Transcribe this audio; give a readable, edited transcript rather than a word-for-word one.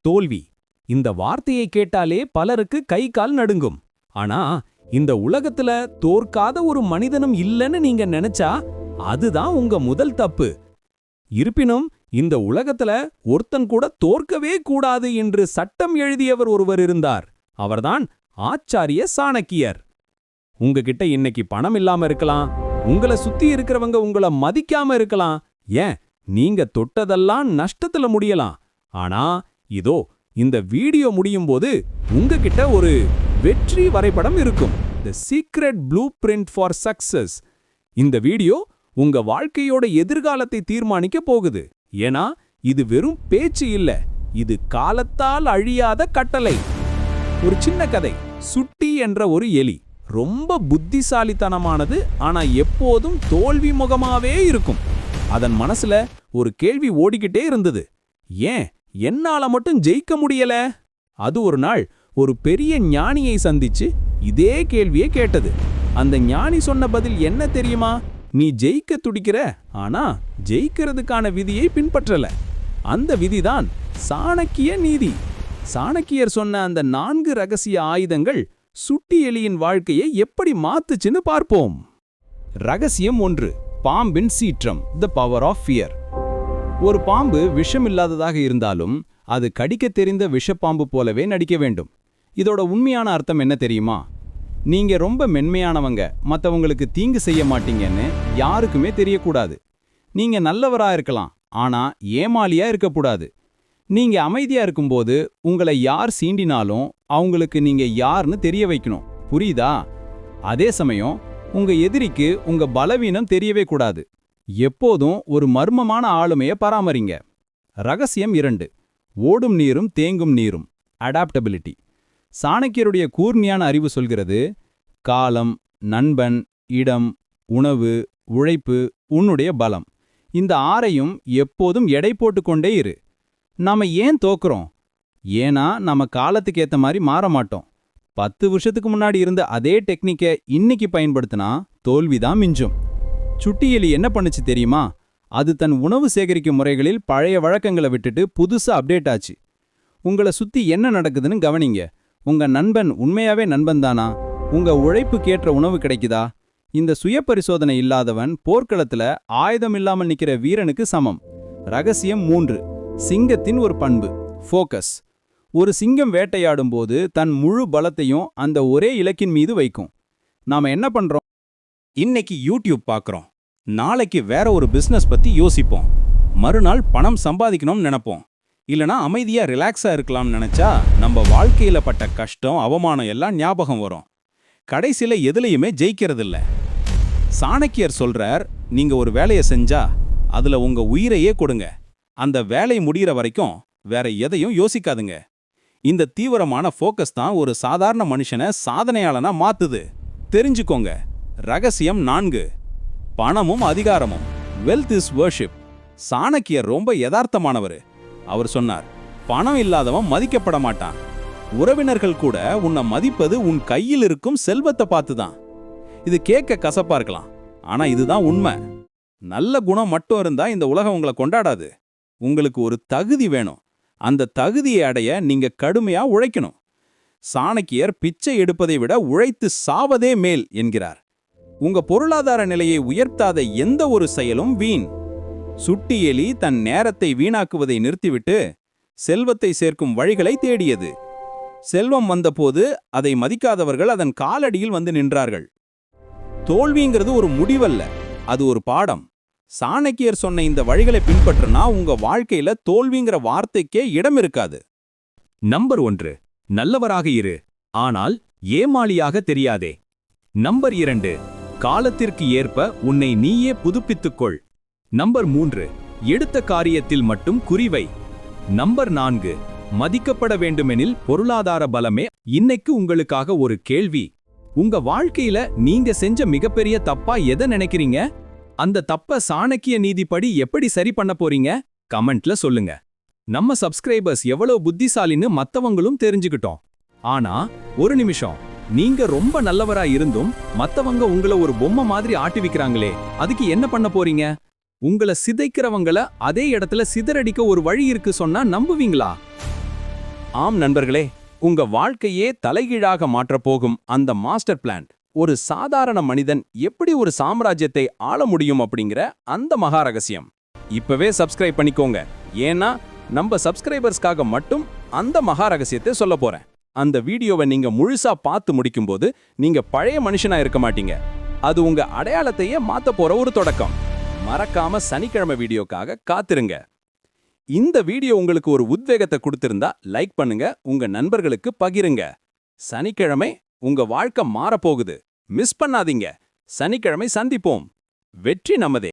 தோல்வி. இந்த வார்த்தையை கேட்டாலே பலருக்கு கை கால் நடுங்கும். ஆனா இந்த உலகத்துல தோற்காத ஒரு மனிதனும் இல்லைன்னு நீங்க நினைச்சா அதுதான் உங்க முதல் தப்பு. இருப்பினும் இந்த உலகத்துல ஒருத்தன் கூட தோற்கவே கூடாது என்று சட்டம் எழுதியவர் ஒருவர் இருந்தார். அவர்தான் ஆச்சாரிய சாணக்கியர். உங்ககிட்ட இன்னைக்கு பணம் இல்லாம இருக்கலாம், உங்களை சுத்தி இருக்கிறவங்க உங்களை மதிக்காம இருக்கலாம், ஏன் நீங்க தொட்டதெல்லாம் நஷ்டத்துல முடியலாம். ஆனா இதோ இந்த வீடியோ முடியும் போது உங்ககிட்ட ஒரு வெற்றி வரைபடம் இருக்கும். தி secret blue print for success. இந்த வீடியோ உங்க வாழ்க்கையோட எதிர்காலத்தை தீர்மானிக்க போகுது. ஏன்னா இது வெறும் பேச்சு இல்ல, இது காலத்தால் அழியாத கட்டளை. ஒரு சின்ன கதை. சுட்டி என்ற ஒரு எலி ரொம்ப புத்திசாலித்தனமானது, ஆனா எப்போதும் தோல்வி முகமாவே இருக்கும். அதன் மனசுல ஒரு கேள்வி ஓடிக்கிட்டே இருந்தது, ஏன் என்னால மட்டும் ஜெயிக்க முடியல? அது ஒரு நாள் ஒரு பெரிய ஞானியை சந்திச்சு இதே கேள்வியை கேட்டது. அந்த ஞானி சொன்ன பதில் என்ன தெரியுமா? நீ ஜெயிக்க துடிக்கிற, ஆனா ஜெயிக்கிறதுக்கான விதியை பின்பற்றல. அந்த விதிதான் சாணக்கிய நீதி. சாணக்கியர் சொன்ன அந்த 4 ரகசிய ஆயுதங்கள் சுட்டி எலியின் வாழ்க்கையை எப்படி மாத்துச்சுன்னு பார்ப்போம். ரகசியம் 1. பாம்பின் சீற்றம், தி பவர் ஆஃப் ஃபியர். ஒரு பாம்பு விஷம் இல்லாததாக இருந்தாலும் அது கடிக்க தெரிந்த விஷப்பாம்பு போலவே நடிக்க வேண்டும். இதோட உண்மையான அர்த்தம் என்ன தெரியுமா? நீங்க ரொம்ப மென்மையானவங்க, மற்றவங்களுக்கு தீங்கு செய்ய மாட்டீங்கன்னு யாருக்குமே தெரியக்கூடாது. நீங்க நல்லவரா இருக்கலாம், ஆனா ஏமாளியா இருக்கக்கூடாது. நீங்க அமைதியா இருக்கும்போது உங்களை யார் சீண்டினாலும் அவங்களுக்கு நீங்க யாருன்னு தெரிய வைக்கணும். புரியுதா? அதே சமயம் உங்க எதிரிக்கு உங்க பலவீனம் தெரியவே கூடாது. எப்போதும் ஒரு மர்மமான ஆளுமையை பராமரிங்க. ரகசியம் 2. ஓடும் நீரும் தேங்கும் நீரும், அடாப்டபிலிட்டி. சாணக்கியருடைய கூர்மையான அறிவு சொல்கிறது, காலம், நண்பன், இடம், உணவு, உழைப்பு, உன்னுடைய பலம், இந்த 6ஐயும் எப்போதும் எடை போட்டுக்கொண்டே இரு. நாம ஏன் தோக்குறோம்? ஏன்னா நம்ம காலத்துக்கு ஏத்த மாதிரி மாற மாட்டோம். 10 வருஷத்துக்கு முன்னாடி இருந்த அதே டெக்னிக்கை இன்னைக்கு பயன்படுத்தினா தோல்விதான் மிஞ்சும். சுட்டி எலி என்ன பண்ணுச்சு தெரியுமா? அது தன் உணவு சேகரிக்கும் முறைகளில் பழைய வழக்கங்களை விட்டுட்டு புதுசா அப்டேட் ஆச்சு. உங்களை சுத்தி என்ன நடக்குதுன்னு கவனிங்க. உங்க நண்பன் உண்மையாவே நண்பன் தானா? உங்க உழைப்புக்கேற்ற உணவு கிடைக்குதா? இந்த சுய பரிசோதனை இல்லாதவன் போர்க்களத்துல ஆயுதம் இல்லாமல் நிக்கிற வீரனுக்கு சமம். ரகசியம் 3. சிங்கத்தின் ஒரு பண்பு, ஃபோக்கஸ். ஒரு சிங்கம் வேட்டையாடும் போது தன் முழு பலத்தையும் அந்த ஒரே இலக்கின் மீது வைக்கும். நாம என்ன பண்றோம்? இன்னைக்கு யூடியூப் பார்க்கறோம், நாளைக்கு வேற ஒரு பிசினஸ் பத்தி யோசிப்போம், மறுநாள் பணம் சம்பாதிக்கணும்னு நினைப்போம். இல்லனா அமைதியா ரிலாக்ஸா இருக்கலாம்னு நினைச்சா நம்ம வாழ்க்கையில பட்ட கஷ்டம், அவமானம் எல்லாம் ஞாபகம் வரும். கடைசியில எதுலையுமே ஜெயிக்கிறதில்ல. சாணக்கியர் சொல்றார், நீங்க ஒரு வேலையை செஞ்சா அதுல உங்க உயிரையே கொடுங்க. அந்த வேலை முடிகிற வரைக்கும் வேற எதையும் யோசிக்காதுங்க. இந்த தீவிரமான ஃபோக்கஸ் தான் ஒரு சாதாரண மனுஷனை சாதனையாளனா மாத்துது. தெரிஞ்சுக்கோங்க. ரகசியம் 4. பணமும் அதிகாரமும், வெல்த் இஸ் வர்ஷிப். சாணக்கியர் ரொம்ப யதார்த்தமானவர். அவர் சொன்னார், பணம் இல்லாதவன் மதிக்கப்பட மாட்டான். உறவினர்கள் கூட உன்னை மதிப்பது உன் கையில் இருக்கும் செல்வத்தை பார்த்துதான். இது கேட்க கசப்பா இருக்கலாம், ஆனா இதுதான் உண்மை. நல்ல குணம் மட்டும் இருந்தா இந்த உலகம் உங்களை கொண்டாடாது. உங்களுக்கு ஒரு தகுதி வேணும். அந்த தகுதியை அடைய நீங்க கடுமையா உழைக்கணும். சாணக்கியர் பிச்சை எடுப்பதை விட உழைத்து சாவதே மேல் என்கிறார். உங்க பொருளாதார நிலையை உயர்த்தாத எந்த ஒரு செயலும் வீண். சுட்டி எலி தன் நேரத்தை வீணாக்குவதை நிறுத்திவிட்டு செல்வத்தை சேர்க்கும் வழிகளை தேடியது. செல்வம் வந்தபோது அதை மதிக்காதவர்கள் அதன் காலடியில் வந்து நின்றார்கள். தோல்விங்கிறது ஒரு முடிவல்ல, அது ஒரு பாடம். சாணக்கியர் சொன்ன இந்த வழிகளை பின்பற்றினா உங்க வாழ்க்கையில தோல்விங்கிற வார்த்தைக்கே இடம் இருக்காது. நம்பர் 1. நல்லவராக இரு, ஆனால் ஏமாளியாக தெரியாதே. நம்பர் 2. காலத்திற்கு ஏற்ப உன்னை நீயே புதுப்பித்துக்கொள். நம்பர் 3. எடுத்த காரியத்தில் மட்டும் குறிவை. நம்பர் 4. மதிக்கப்பட வேண்டுமெனில் பொருளாதார பலமே. இன்னைக்கு உங்களுக்காக ஒரு கேள்வி. உங்க வாழ்க்கையில நீங்க செஞ்ச மிகப்பெரிய தப்பா எதை நினைக்கிறீங்க? அந்த தப்ப சாணக்கிய நீதிப்படி எப்படி சரி பண்ண போறீங்க? கமெண்ட்ல சொல்லுங்க. நம்ம சப்ஸ்கிரைபர்ஸ் எவ்வளவு புத்திசாலின்னு மத்தவங்களும் தெரிஞ்சுக்கிட்டோம். ஆனா ஒரு நிமிஷம், நீங்க ரொம்ப நல்லவரா இருந்தும் மத்தவங்க உங்களை ஒரு பொம்மை மாதிரி ஆட்டிவிக்கிறாங்களே, அதுக்கு என்ன பண்ண போறீங்க? உங்களை சிதைக்கிறவங்கள அதே இடத்துல சிதறடிக்க ஒரு வழி இருக்கு சொன்னா நம்புவீங்களா? ஆம் நண்பர்களே, உங்க வாழ்க்கையே தலைகீழாக மாற்றப் போகும் அந்த மாஸ்டர் பிளான், ஒரு சாதாரண மனிதன் எப்படி ஒரு சாம்ராஜ்யத்தை ஆள முடியும் அப்படிங்கிற அந்த மகா ரகசியம். இப்பவே சப்ஸ்கிரைப் பண்ணிக்கோங்க. ஏன்னா நம்ம சப்ஸ்கிரைபர்ஸ்க்காக மட்டும் அந்த மகா ரகசியத்தை சொல்ல போறேன். அந்த வீடியோவை நீங்க முழுசா பார்த்து முடிக்கும்போது நீங்க பழைய மனுஷனா இருக்க மாட்டீங்க. அது உங்க அடையாளத்தையே மாத்த போற ஒரு தொடக்கம். மறக்காம சனிக்கிழமை வீடியோக்காக காத்திருங்க. இந்த வீடியோ உங்களுக்கு ஒரு உத்வேகத்தை கொடுத்திருந்தா லைக் பண்ணுங்க, உங்க நண்பர்களுக்கு பகிருங்க. சனிக்கிழமை உங்க வாழ்க்கை மாறப்போகுது. மிஸ் பண்ணாதீங்க. சனிக்கிழமை சந்திப்போம். வெற்றி நமதே.